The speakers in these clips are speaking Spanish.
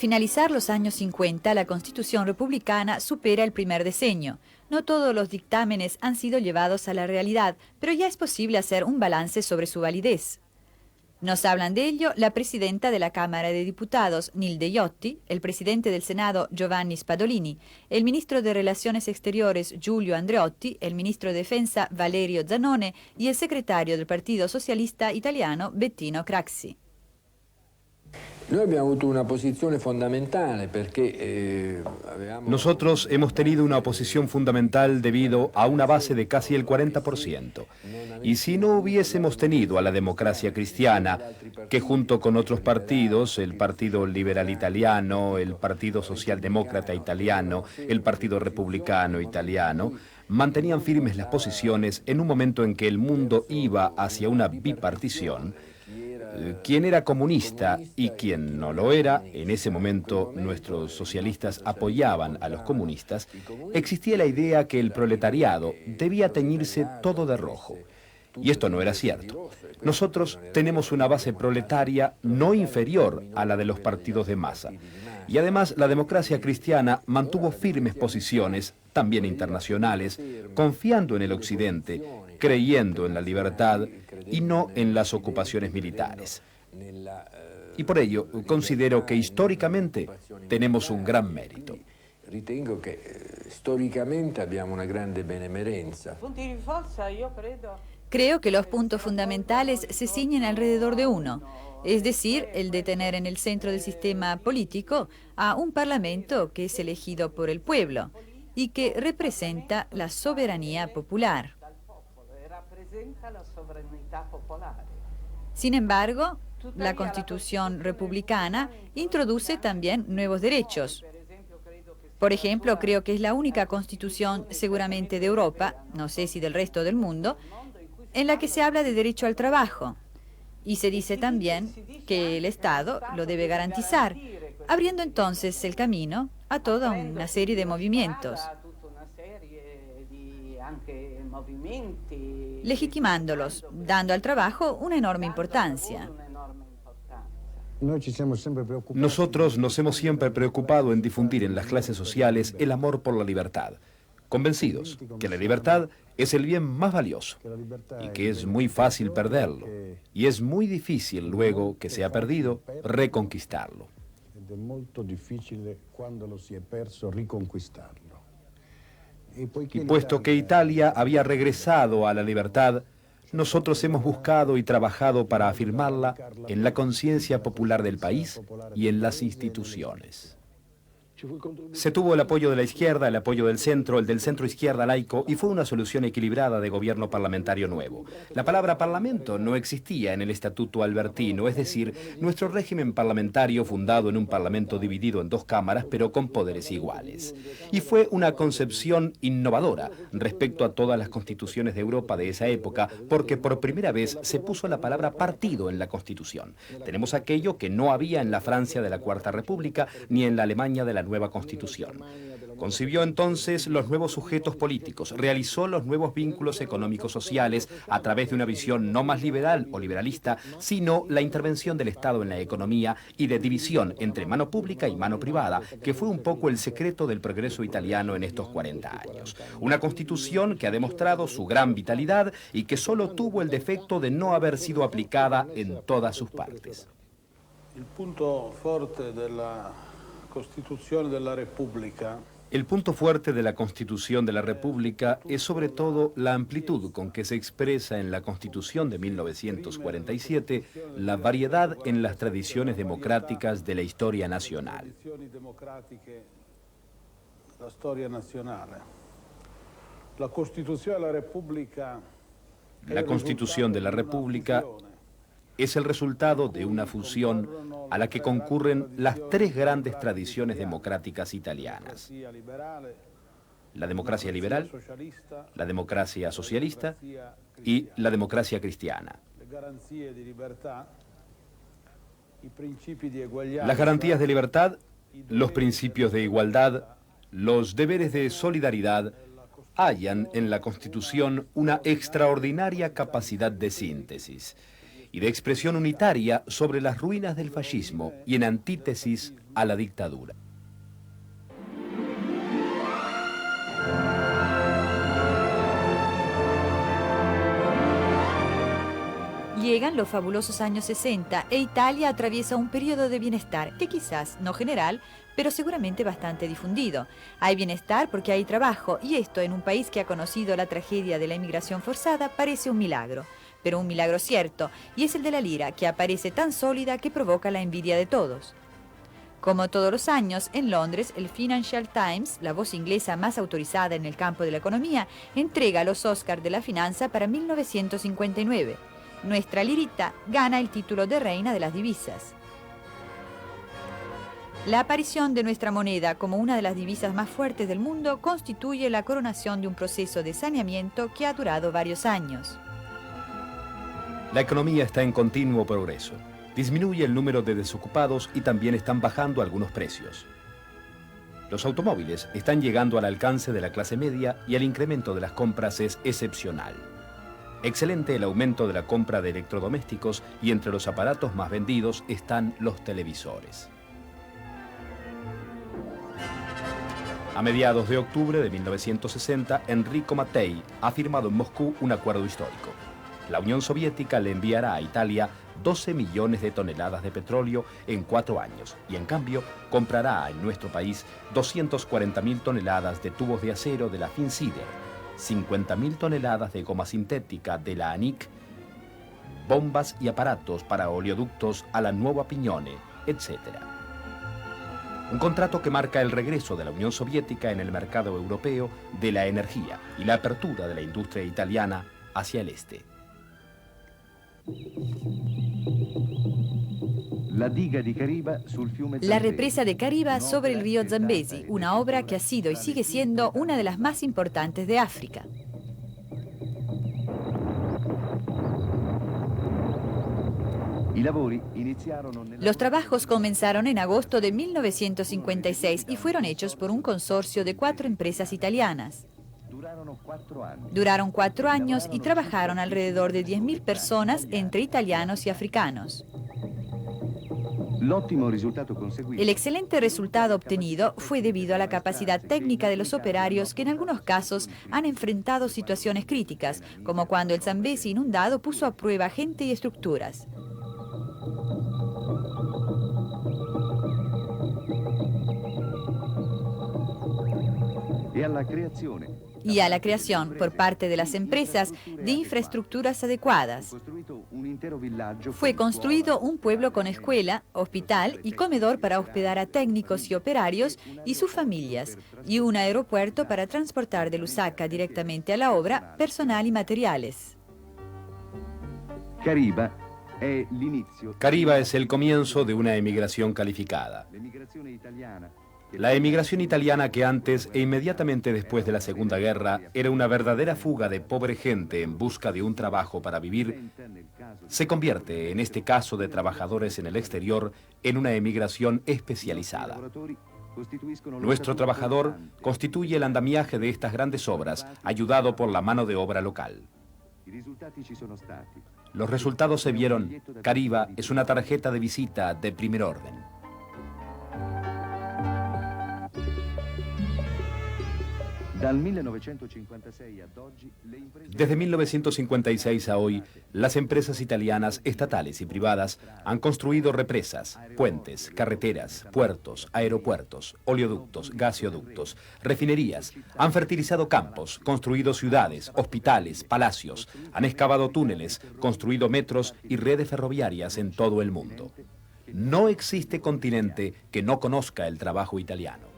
finalizar los años 50, la Constitución republicana supera el primer decenio. No todos los dictámenes han sido llevados a la realidad, pero ya es posible hacer un balance sobre su validez. Nos hablan de ello la presidenta de la Cámara de Diputados, Nilde Iotti, el presidente del Senado, Giovanni Spadolini, el ministro de Relaciones Exteriores, Giulio Andreotti, el ministro de Defensa, Valerio Zanone, y el secretario del Partido Socialista Italiano, Bettino Craxi. Nosotros hemos tenido una oposición fundamental debido a una base de casi el 40%. Y si no hubiésemos tenido a la democracia cristiana, que junto con otros partidos, el Partido Liberal Italiano, el Partido Socialdemócrata Italiano, el Partido Republicano Italiano, mantenían firmes las posiciones en un momento en que el mundo iba hacia una bipartición, quien era comunista y quien no lo era, en ese momento nuestros socialistas apoyaban a los comunistas, existía la idea que el proletariado debía teñirse todo de rojo. Y esto no era cierto. Nosotros tenemos una base proletaria no inferior a la de los partidos de masa. Y además la democracia cristiana mantuvo firmes posiciones, también internacionales, confiando en el Occidente, creyendo en la libertad y no en las ocupaciones militares. Y por ello considero que históricamente tenemos un gran mérito. Ritengo che storicamente abbiamo una grande benemerenza. Creo que los puntos fundamentales se ciñen alrededor de uno, es decir, el de tener en el centro del sistema político a un parlamento que es elegido por el pueblo y que representa la soberanía popular. Sin embargo, la Constitución republicana introduce también nuevos derechos. Por ejemplo, creo que es la única constitución, seguramente de Europa, no sé si del resto del mundo, en la que se habla de derecho al trabajo. Y se dice también que el Estado lo debe garantizar, abriendo entonces el camino a toda una serie de movimientos, legitimándolos, dando al trabajo una enorme importancia. Nosotros nos hemos siempre preocupado en difundir en las clases sociales el amor por la libertad, convencidos que la libertad es el bien más valioso y que es muy fácil perderlo y es muy difícil luego que se ha perdido reconquistarlo. Y puesto que Italia había regresado a la libertad, nosotros hemos buscado y trabajado para afirmarla en la conciencia popular del país y en las instituciones. Se tuvo el apoyo de la izquierda, el apoyo del centro, el del centro izquierda laico, y fue una solución equilibrada de gobierno parlamentario nuevo. La palabra parlamento no existía en el estatuto albertino, es decir, nuestro régimen parlamentario fundado en un parlamento dividido en dos cámaras, pero con poderes iguales. Y fue una concepción innovadora respecto a todas las constituciones de Europa de esa época, porque por primera vez se puso la palabra partido en la Constitución. Tenemos aquello que no había en la Francia de la Cuarta República, ni en la Alemania de la Nueva Constitución. Concibió entonces los nuevos sujetos políticos, realizó los nuevos vínculos económicos sociales a través de una visión no más liberal o liberalista, sino la intervención del Estado en la economía y de división entre mano pública y mano privada, que fue un poco el secreto del progreso italiano en estos 40 años. Una constitución que ha demostrado su gran vitalidad y que solo tuvo el defecto de no haber sido aplicada en todas sus partes. El punto fuerte de la Constitución de la República. El punto fuerte de la Constitución de la República es sobre todo la amplitud con que se expresa en la Constitución de 1947 la variedad en las tradiciones democráticas de la historia nacional. La Constitución de la República. La Constitución de la República es el resultado de una fusión a la que concurren las tres grandes tradiciones democráticas italianas: la democracia liberal, la democracia socialista y la democracia cristiana. Las garantías de libertad, los principios de igualdad, los deberes de solidaridad hallan en la Constitución una extraordinaria capacidad de síntesis. y de expresión unitaria sobre las ruinas del fascismo y en antítesis a la dictadura. Llegan los fabulosos años 60 e Italia atraviesa un periodo de bienestar que quizás no general, pero seguramente bastante difundido. Hay bienestar porque hay trabajo y esto en un país que ha conocido la tragedia de la inmigración forzada parece un milagro, pero un milagro cierto, y es el de la lira, que aparece tan sólida que provoca la envidia de todos. Como todos los años, en Londres, el Financial Times, la voz inglesa más autorizada en el campo de la economía, entrega los Oscars de la finanza para 1959. Nuestra lirita gana el título de reina de las divisas. La aparición de nuestra moneda como una de las divisas más fuertes del mundo constituye la coronación de un proceso de saneamiento que ha durado varios años. La economía está en continuo progreso. Disminuye el número de desocupados y también están bajando algunos precios. Los automóviles están llegando al alcance de la clase media y el incremento de las compras es excepcional. Excelente el aumento de la compra de electrodomésticos y entre los aparatos más vendidos están los televisores. A mediados de octubre de 1960, Enrico Mattei ha firmado en Moscú un acuerdo histórico. La Unión Soviética le enviará a Italia 12 millones de toneladas de petróleo en 4 años y en cambio comprará en nuestro país 240.000 toneladas de tubos de acero de la Finsider, 50.000 toneladas de goma sintética de la ANIC, bombas y aparatos para oleoductos a la Nuova Pignone, etc. Un contrato que marca el regreso de la Unión Soviética en el mercado europeo de la energía y la apertura de la industria italiana hacia el este. La represa de Cariba sobre el río Zambezi, una obra que ha sido y sigue siendo una de las más importantes de África. Los trabajos comenzaron en agosto de 1956 y fueron hechos por un consorcio de 4 empresas italianas. Duraron 4 años y trabajaron alrededor de 10.000 personas entre italianos y africanos. El excelente resultado obtenido fue debido a la capacidad técnica de los operarios que en algunos casos han enfrentado situaciones críticas, como cuando el Zambezi inundado puso a prueba gente y estructuras. Y a la creación, por parte de las empresas, de infraestructuras adecuadas. Fue construido un pueblo con escuela, hospital y comedor para hospedar a técnicos y operarios y sus familias, y un aeropuerto para transportar de Lusaka directamente a la obra personal y materiales. Cariba es el comienzo de una emigración calificada. La emigración italiana, que antes e inmediatamente después de la Segunda Guerra era una verdadera fuga de pobre gente en busca de un trabajo para vivir, se convierte, en este caso de trabajadores en el exterior, en una emigración especializada. Nuestro trabajador constituye el andamiaje de estas grandes obras, ayudado por la mano de obra local. Los resultados se vieron. Cariba es una tarjeta de visita de primer orden. Desde 1956 a hoy, las empresas italianas, estatales y privadas, han construido represas, puentes, carreteras, puertos, aeropuertos, oleoductos, gaseoductos, refinerías, han fertilizado campos, construido ciudades, hospitales, palacios, han excavado túneles, construido metros y redes ferroviarias en todo el mundo. No existe continente que no conozca el trabajo italiano.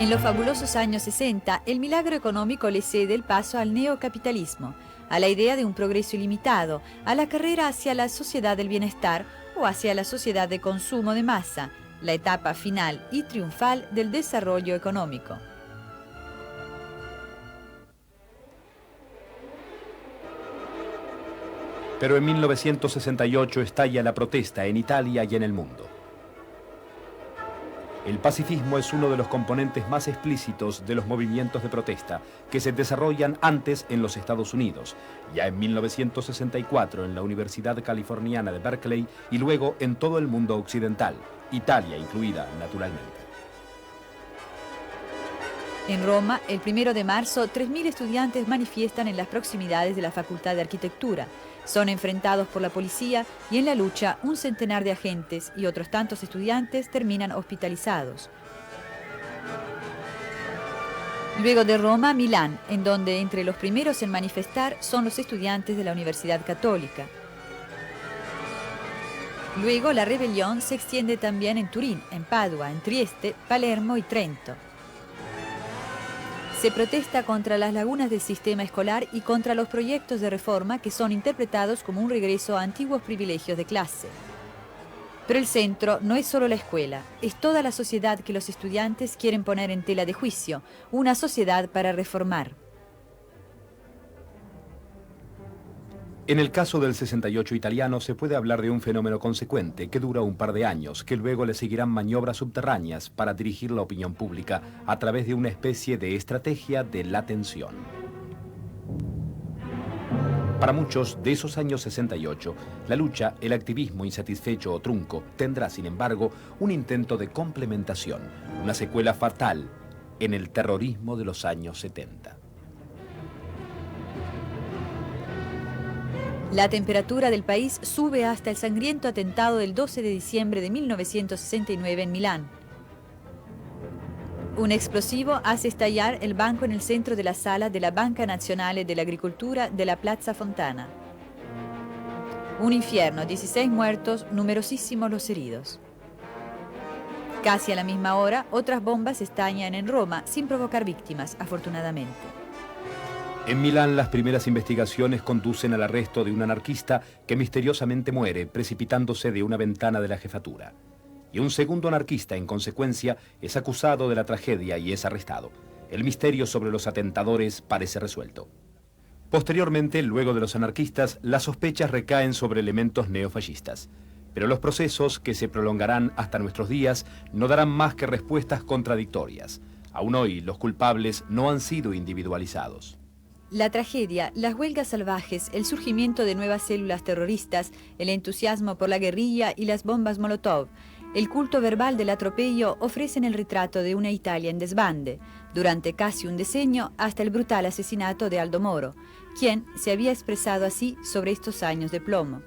En los fabulosos años 60, el milagro económico le cede el paso al neocapitalismo, a la idea de un progreso ilimitado, a la carrera hacia la sociedad del bienestar o hacia la sociedad de consumo de masa, la etapa final y triunfal del desarrollo económico. Pero en 1968 estalla la protesta en Italia y en el mundo. El pacifismo es uno de los componentes más explícitos de los movimientos de protesta que se desarrollan antes en los Estados Unidos, ya en 1964 en la Universidad Californiana de Berkeley y luego en todo el mundo occidental, Italia incluida, naturalmente. En Roma, el 1 de marzo, 3.000 estudiantes manifiestan en las proximidades de la Facultad de Arquitectura. Son enfrentados por la policía y en la lucha un centenar de agentes y otros tantos estudiantes terminan hospitalizados. Luego de Roma, Milán, en donde entre los primeros en manifestar son los estudiantes de la Universidad Católica. Luego la rebelión se extiende también en Turín, en Padua, en Trieste, Palermo y Trento. Se protesta contra las lagunas del sistema escolar y contra los proyectos de reforma que son interpretados como un regreso a antiguos privilegios de clase. Pero el centro no es solo la escuela, es toda la sociedad que los estudiantes quieren poner en tela de juicio, una sociedad para reformar. En el caso del 68 italiano se puede hablar de un fenómeno consecuente que dura un par de años, que luego le seguirán maniobras subterráneas para dirigir la opinión pública a través de una especie de estrategia de la tensión. Para muchos de esos años 68, la lucha, el activismo insatisfecho o trunco, tendrá sin embargo un intento de complementación, una secuela fatal en el terrorismo de los años 70. La temperatura del país sube hasta el sangriento atentado del 12 de diciembre de 1969 en Milán. Un explosivo hace estallar el banco en el centro de la sala de la Banca Nazionale dell'Agricoltura de la Plaza Fontana. Un infierno, 16 muertos, numerosísimos los heridos. Casi a la misma hora, otras bombas estallan en Roma sin provocar víctimas, afortunadamente. En Milán, las primeras investigaciones conducen al arresto de un anarquista que misteriosamente muere precipitándose de una ventana de la jefatura. Y un segundo anarquista, en consecuencia, es acusado de la tragedia y es arrestado. El misterio sobre los atentadores parece resuelto. Posteriormente, luego de los anarquistas, las sospechas recaen sobre elementos neofascistas. Pero los procesos, que se prolongarán hasta nuestros días, no darán más que respuestas contradictorias. Aún hoy, los culpables no han sido individualizados. La tragedia, las huelgas salvajes, el surgimiento de nuevas células terroristas, el entusiasmo por la guerrilla y las bombas Molotov, el culto verbal del atropello ofrecen el retrato de una Italia en desbande, durante casi un decenio hasta el brutal asesinato de Aldo Moro, quien se había expresado así sobre estos años de plomo.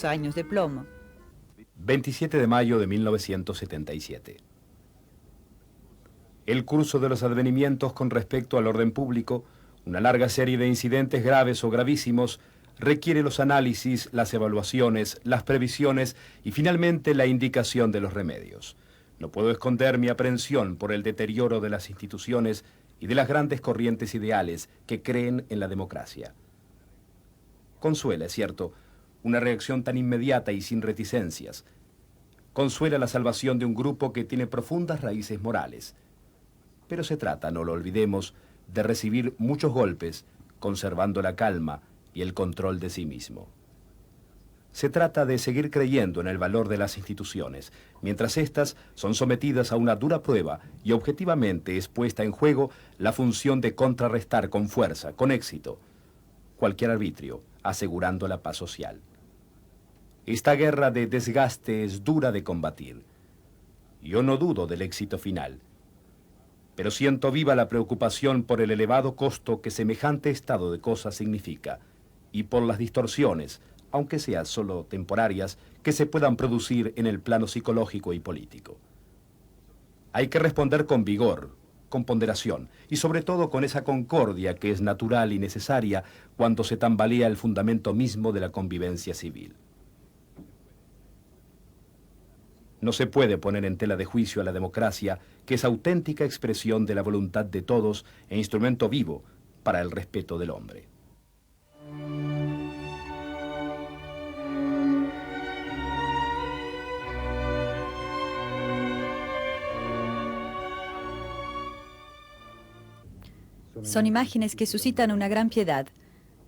Años de plomo. 27 de mayo de 1977. El curso de los advenimientos con respecto al orden público, una larga serie de incidentes graves o gravísimos, requiere los análisis, las evaluaciones, las previsiones y finalmente la indicación de los remedios. No puedo esconder mi aprehensión por el deterioro de las instituciones y de las grandes corrientes ideales que creen en la democracia. Consuela, es cierto, una reacción tan inmediata y sin reticencias. Consuela la salvación de un grupo que tiene profundas raíces morales. Pero se trata, no lo olvidemos, de recibir muchos golpes, conservando la calma y el control de sí mismo. Se trata de seguir creyendo en el valor de las instituciones, mientras éstas son sometidas a una dura prueba y objetivamente es puesta en juego la función de contrarrestar con fuerza, con éxito, cualquier arbitrio, asegurando la paz social. Esta guerra de desgaste es dura de combatir. Yo no dudo del éxito final, pero siento viva la preocupación por el elevado costo que semejante estado de cosas significa y por las distorsiones, aunque sean solo temporarias, que se puedan producir en el plano psicológico y político. Hay que responder con vigor, con ponderación y sobre todo con esa concordia que es natural y necesaria cuando se tambalea el fundamento mismo de la convivencia civil. No se puede poner en tela de juicio a la democracia, que es auténtica expresión de la voluntad de todos e instrumento vivo para el respeto del hombre. Son imágenes que suscitan una gran piedad.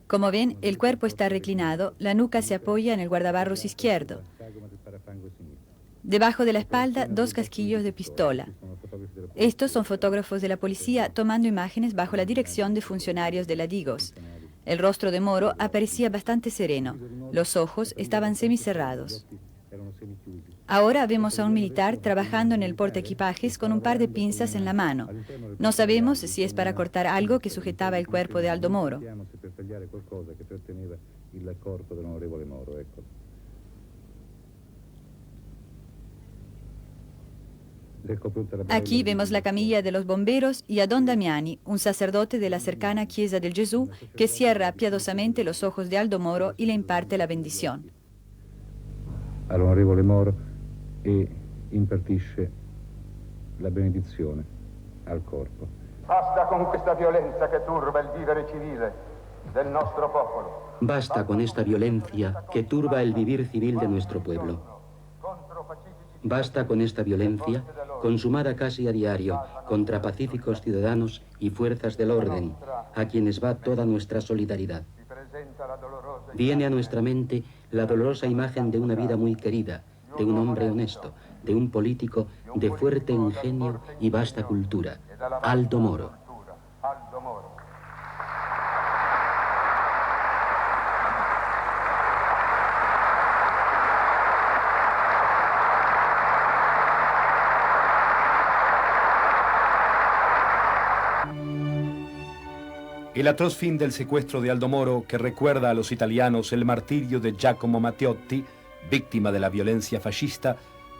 Como ven, el cuerpo está reclinado, la nuca se apoya en el guardabarros izquierdo. Debajo de la espalda, 2 casquillos de pistola. Estos son fotógrafos de la policía tomando imágenes bajo la dirección de funcionarios de la Digos. El rostro de Moro aparecía bastante sereno. Los ojos estaban semicerrados. Ahora vemos a un militar trabajando en el portaequipajes con un par de pinzas en la mano. No sabemos si es para cortar algo que sujetaba el cuerpo de Aldo Moro. Aquí vemos la camilla de los bomberos y a Don Damiani, un sacerdote de la cercana Chiesa del Gesù, que cierra piadosamente los ojos de Aldo Moro y le imparte la bendición. All'onorevole Moro e impartisce la benedizione al corpo. Basta con questa violenza che turba il vivere civile del nostro popolo. Basta con esta violencia que turba el vivir civil de nuestro pueblo. Basta con esta violencia, consumada casi a diario, contra pacíficos ciudadanos y fuerzas del orden, a quienes va toda nuestra solidaridad. Viene a nuestra mente la dolorosa imagen de una vida muy querida, de un hombre honesto, de un político de fuerte ingenio y vasta cultura, Aldo Moro. El atroz fin del secuestro de Aldo Moro, que recuerda a los italianos el martirio de Giacomo Matteotti, víctima de la violencia fascista,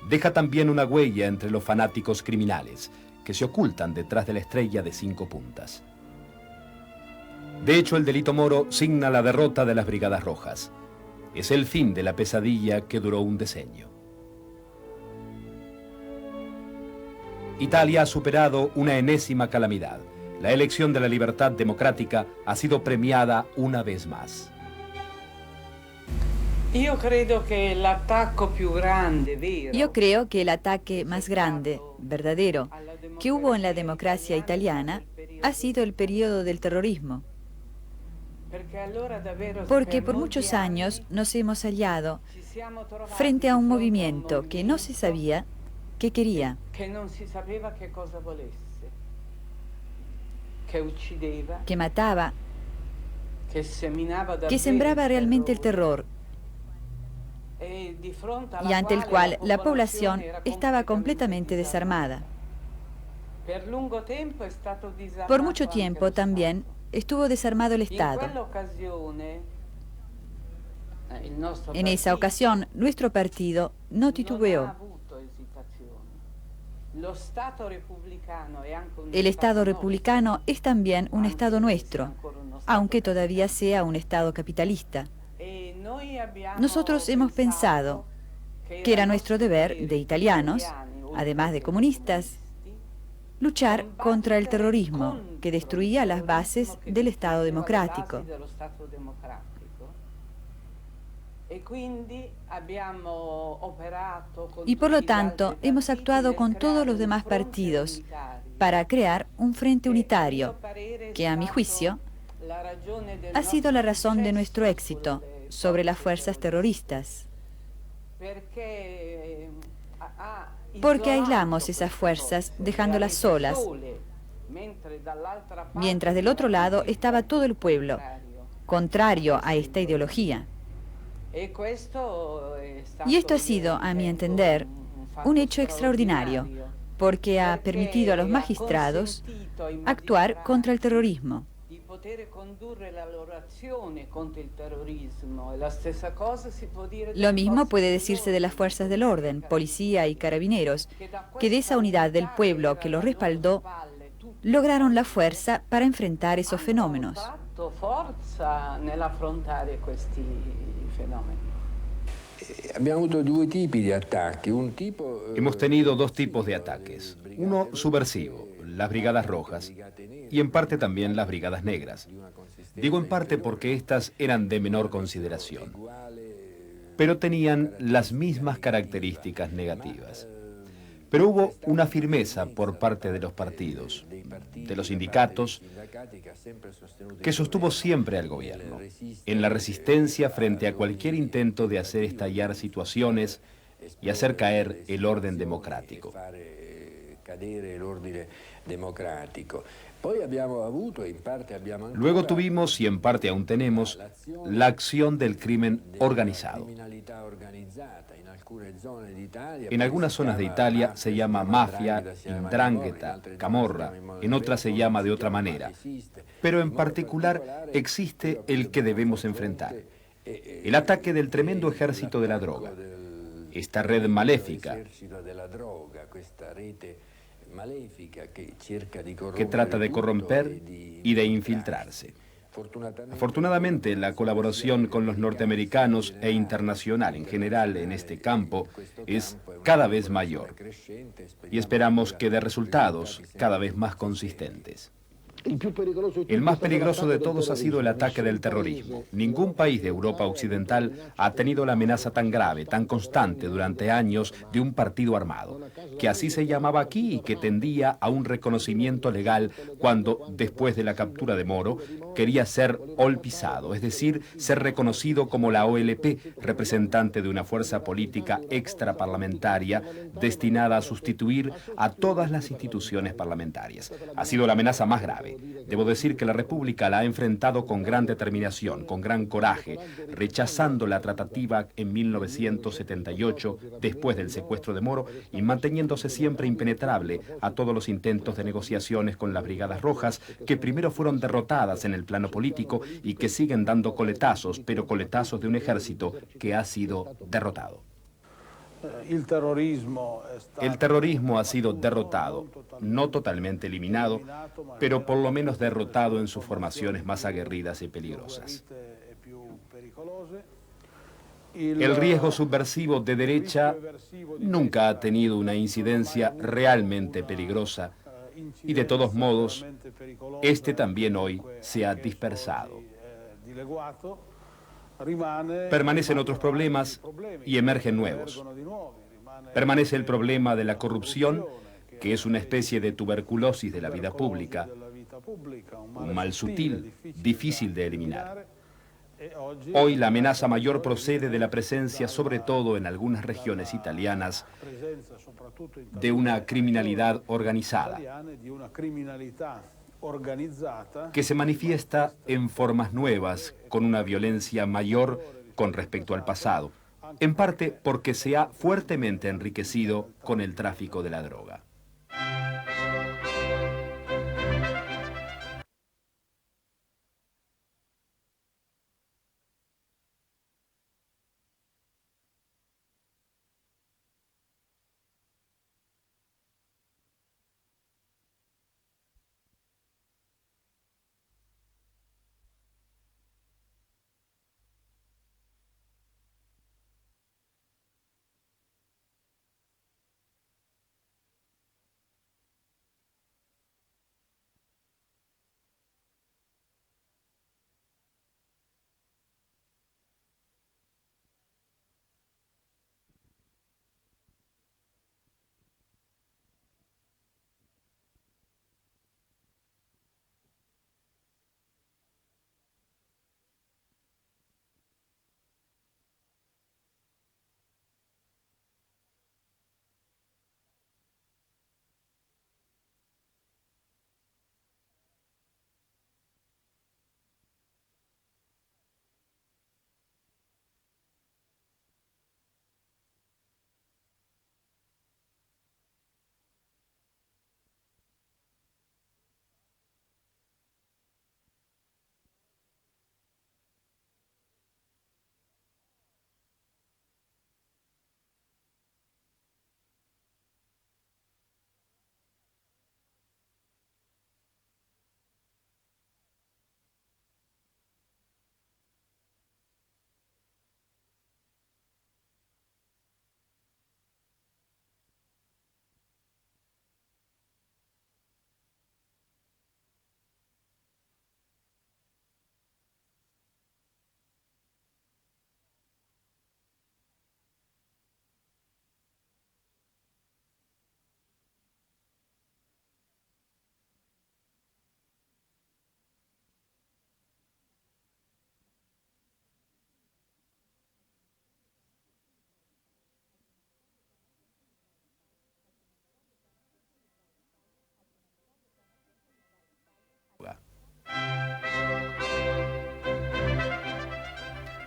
deja también una huella entre los fanáticos criminales, que se ocultan detrás de la estrella de 5 puntas. De hecho, el delito Moro signa la derrota de las Brigadas Rojas. Es el fin de la pesadilla que duró un decenio. Italia ha superado una enésima calamidad. La elección de la libertad democrática ha sido premiada una vez más. Yo creo que el ataque más grande, verdadero, que hubo en la democracia italiana ha sido el periodo del terrorismo. Porque por muchos años nos hemos hallado frente a un movimiento que no se sabía qué quería, que mataba, que sembraba realmente el terror y ante el cual la población estaba completamente desarmada. Por mucho tiempo también estuvo desarmado el Estado. En esa ocasión, nuestro partido no titubeó. El Estado republicano es también un Estado nuestro, aunque todavía sea un Estado capitalista. Nosotros hemos pensado que era nuestro deber de italianos, además de comunistas, luchar contra el terrorismo que destruía las bases del Estado democrático. Y por lo tanto hemos actuado con todos los demás partidos para crear un frente unitario que, a mi juicio, ha sido la razón de nuestro éxito sobre las fuerzas terroristas. Porque aislamos esas fuerzas dejándolas solas, mientras del otro lado estaba todo el pueblo, contrario a esta ideología. Y esto ha sido, a mi entender, un hecho extraordinario, porque ha permitido a los magistrados actuar contra el terrorismo. Lo mismo puede decirse de las fuerzas del orden, policía y carabineros, que de esa unidad del pueblo que los respaldó, lograron la fuerza para enfrentar esos fenómenos. Hemos tenido dos tipos de ataques. Uno subversivo, las Brigadas Rojas, y en parte también las Brigadas Negras. Digo en parte porque estas eran de menor consideración, pero tenían las mismas características negativas. Pero hubo una firmeza por parte de los partidos, de los sindicatos, que sostuvo siempre al gobierno, en la resistencia frente a cualquier intento de hacer estallar situaciones y hacer caer el orden democrático. Luego tuvimos, y en parte aún tenemos, la acción del crimen organizado. En algunas zonas de Italia se llama mafia, 'ndrangheta, camorra, en otras se llama de otra manera. Pero en particular existe el que debemos enfrentar, el ataque del tremendo ejército de la droga, esta red maléfica que trata de corromper y de infiltrarse. Afortunadamente, la colaboración con los norteamericanos e internacional en general en este campo es cada vez mayor y esperamos que dé resultados cada vez más consistentes. El más peligroso de todos ha sido el ataque del terrorismo. Ningún país de Europa Occidental ha tenido la amenaza tan grave, tan constante durante años de un partido armado, que así se llamaba aquí y que tendía a un reconocimiento legal cuando, después de la captura de Moro, quería ser olpisado, es decir, ser reconocido como la OLP, representante de una fuerza política extraparlamentaria destinada a sustituir a todas las instituciones parlamentarias. Ha sido la amenaza más grave. Debo decir que la República la ha enfrentado con gran determinación, con gran coraje, rechazando la tratativa en 1978, después del secuestro de Moro, y manteniéndose siempre impenetrable a todos los intentos de negociaciones con las Brigadas Rojas, que primero fueron derrotadas en el plano político y que siguen dando coletazos, pero coletazos de un ejército que ha sido derrotado. El terrorismo ha sido derrotado, no totalmente eliminado, pero por lo menos derrotado en sus formaciones más aguerridas y peligrosas. El riesgo subversivo de derecha nunca ha tenido una incidencia realmente peligrosa y de todos modos, este también hoy se ha dispersado. Permanecen otros problemas y emergen nuevos. Permanece el problema de la corrupción, que es una especie de tuberculosis de la vida pública, un mal sutil, difícil de eliminar. Hoy la amenaza mayor procede de la presencia, sobre todo en algunas regiones italianas, de una criminalidad organizada, que se manifiesta en formas nuevas, con una violencia mayor con respecto al pasado, en parte porque se ha fuertemente enriquecido con el tráfico de la droga.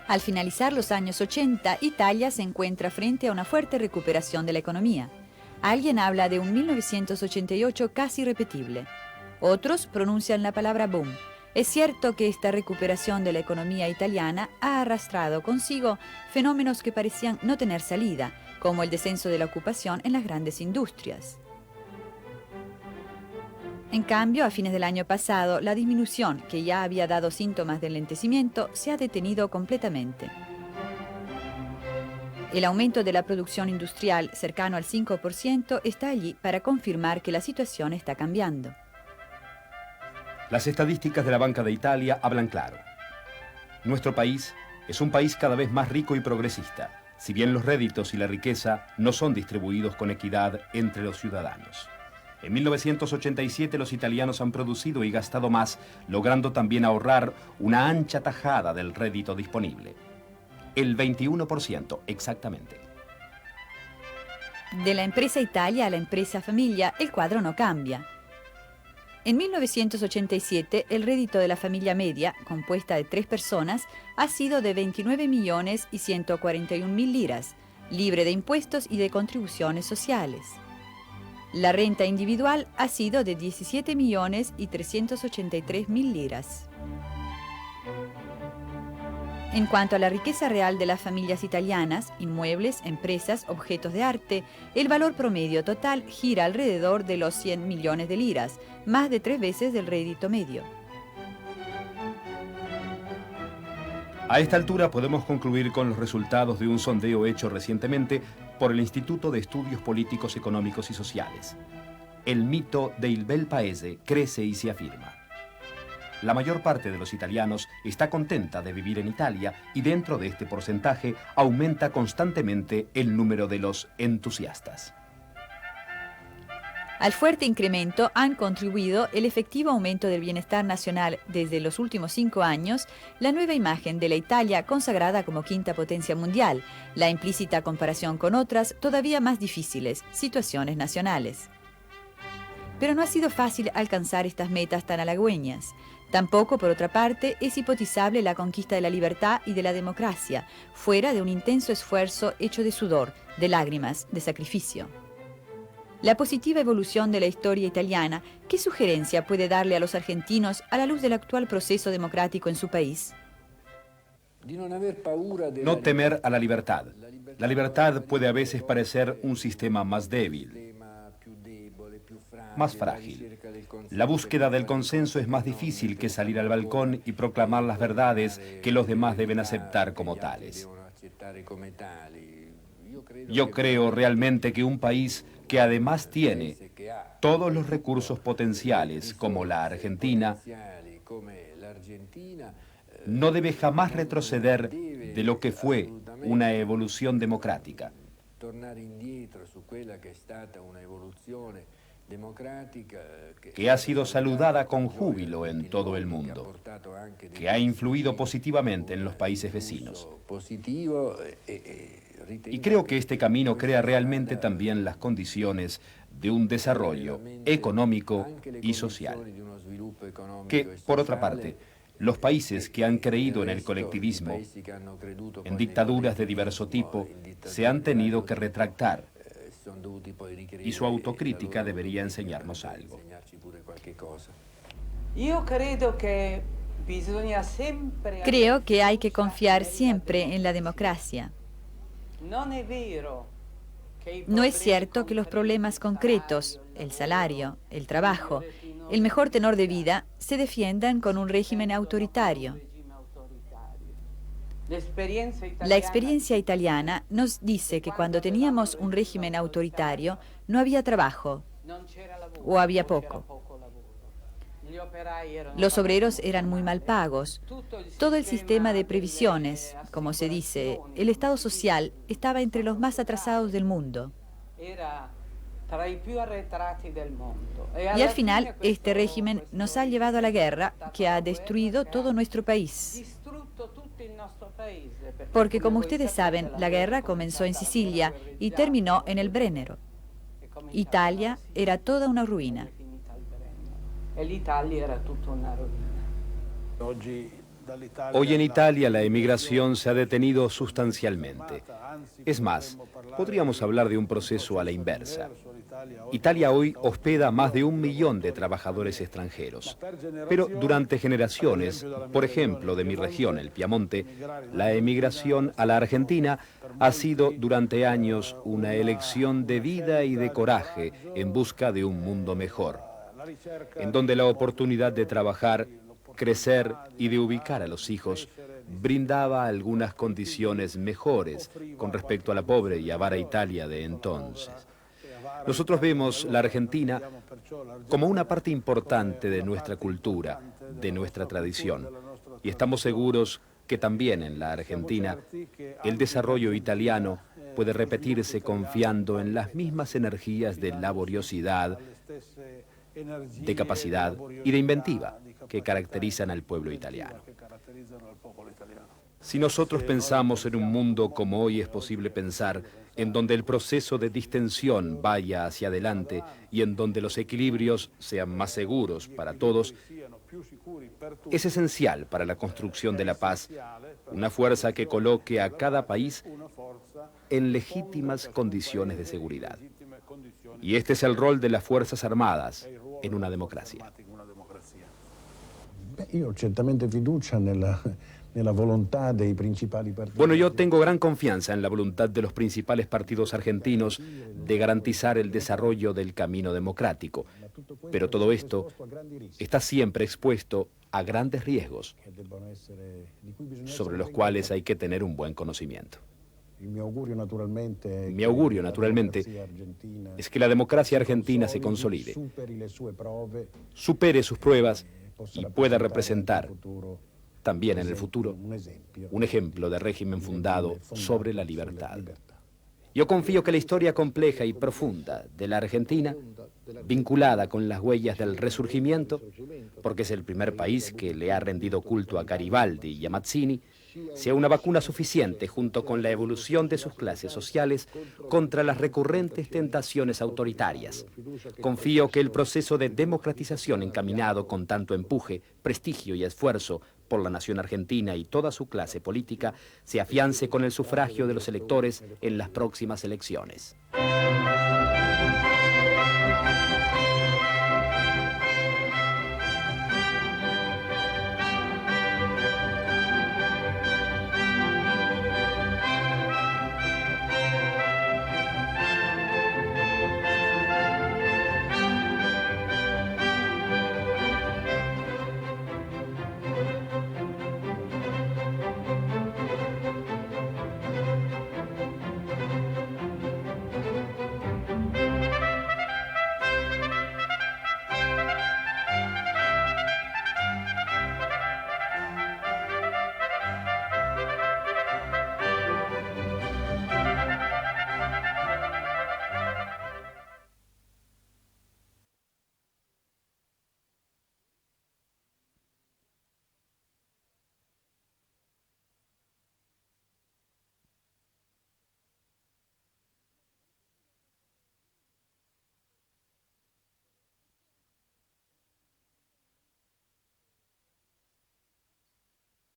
Al finalizar los años 80, Italia se encuentra frente a una fuerte recuperación de la economía. Alguien habla de un 1988 casi irrepetible. Otros pronuncian la palabra boom. Es cierto que esta recuperación de la economía italiana ha arrastrado consigo fenómenos que parecían no tener salida, como el descenso de la ocupación en las grandes industrias. En cambio, a fines del año pasado, la disminución, que ya había dado síntomas de enlentecimiento, se ha detenido completamente. El aumento de la producción industrial, cercano al 5%, está allí para confirmar que la situación está cambiando. Las estadísticas de la Banca de Italia hablan claro. Nuestro país es un país cada vez más rico y progresista, si bien los réditos y la riqueza no son distribuidos con equidad entre los ciudadanos. En 1987 los italianos han producido y gastado más, logrando también ahorrar una ancha tajada del rédito disponible. El 21% exactamente. De la empresa Italia a la empresa familia, el cuadro no cambia. En 1987, el rédito de la familia media, compuesta de 3 personas, ha sido de 29.141.000 liras, libre de impuestos y de contribuciones sociales. La renta individual ha sido de 17.383.000 liras. En cuanto a la riqueza real de las familias italianas, inmuebles, empresas, objetos de arte, el valor promedio total gira alrededor de los 100 millones de liras, más de 3 veces del rédito medio. A esta altura podemos concluir con los resultados de un sondeo hecho recientemente por el Instituto de Estudios Políticos, Económicos y Sociales. El mito de Il Bel Paese crece y se afirma. La mayor parte de los italianos está contenta de vivir en Italia y dentro de este porcentaje aumenta constantemente el número de los entusiastas. Al fuerte incremento han contribuido el efectivo aumento del bienestar nacional desde los últimos 5 años, la nueva imagen de la Italia consagrada como quinta potencia mundial, la implícita comparación con otras todavía más difíciles, situaciones nacionales. Pero no ha sido fácil alcanzar estas metas tan halagüeñas. Tampoco, por otra parte, es hipotizable la conquista de la libertad y de la democracia, fuera de un intenso esfuerzo hecho de sudor, de lágrimas, de sacrificio. La positiva evolución de la historia italiana, ¿qué sugerencia puede darle a los argentinos a la luz del actual proceso democrático en su país? No temer a la libertad. La libertad puede a veces parecer un sistema más débil, más frágil. La búsqueda del consenso es más difícil que salir al balcón y proclamar las verdades que los demás deben aceptar como tales. Yo creo realmente que un país que además tiene todos los recursos potenciales, como la Argentina, no debe jamás retroceder de lo que fue una evolución democrática, que ha sido saludada con júbilo en todo el mundo, que ha influido positivamente en los países vecinos. Y creo que este camino crea realmente también las condiciones de un desarrollo económico y social, que, por otra parte, los países que han creído en el colectivismo, en dictaduras de diverso tipo, se han tenido que retractar, y su autocrítica debería enseñarnos algo. Creo que hay que confiar siempre en la democracia. No es cierto que los problemas concretos, el salario, el trabajo, el mejor tenor de vida, se defiendan con un régimen autoritario. La experiencia italiana nos dice que cuando teníamos un régimen autoritario no había trabajo o había poco. Los obreros eran muy mal pagos. Todo el sistema de previsiones, como se dice, el Estado social, estaba entre los más atrasados del mundo. Y al final, este régimen nos ha llevado a la guerra, que ha destruido todo nuestro país. Porque, como ustedes saben, la guerra comenzó en Sicilia y terminó en el Brennero. Italia era toda una ruina. Oggi Hoy en Italia la emigración se ha detenido sustancialmente. Es más, podríamos hablar de un proceso a la inversa. Italia hoy hospeda más de 1 millón de trabajadores extranjeros. Pero durante generaciones, por ejemplo de mi región, el Piamonte, la emigración a la Argentina ha sido durante años una elección de vida y de coraje en busca de un mundo mejor, en donde la oportunidad de trabajar, crecer y de ubicar a los hijos brindaba algunas condiciones mejores con respecto a la pobre y avara Italia de entonces. Nosotros vemos la Argentina como una parte importante de nuestra cultura, de nuestra tradición, y estamos seguros que también en la Argentina el desarrollo italiano puede repetirse confiando en las mismas energías de laboriosidad, de capacidad y de inventiva que caracterizan al pueblo italiano. Si nosotros pensamos en un mundo como hoy es posible pensar, en donde el proceso de distensión vaya hacia adelante y en donde los equilibrios sean más seguros para todos, es esencial para la construcción de la paz una fuerza que coloque a cada país en legítimas condiciones de seguridad. Y este es el rol de las Fuerzas Armadas en una democracia. Bueno, yo tengo gran confianza en la voluntad de los principales partidos argentinos de garantizar el desarrollo del camino democrático, pero todo esto está siempre expuesto a grandes riesgos, sobre los cuales hay que tener un buen conocimiento. Mi augurio, naturalmente, es que la democracia argentina se consolide, supere sus pruebas y pueda representar también en el futuro un ejemplo de régimen fundado sobre la libertad. Yo confío que la historia compleja y profunda de la Argentina, vinculada con las huellas del Resurgimiento, porque es el primer país que le ha rendido culto a Garibaldi y a Mazzini, sea una vacuna suficiente junto con la evolución de sus clases sociales contra las recurrentes tentaciones autoritarias. Confío que el proceso de democratización encaminado con tanto empuje, prestigio y esfuerzo por la nación argentina y toda su clase política se afiance con el sufragio de los electores en las próximas elecciones.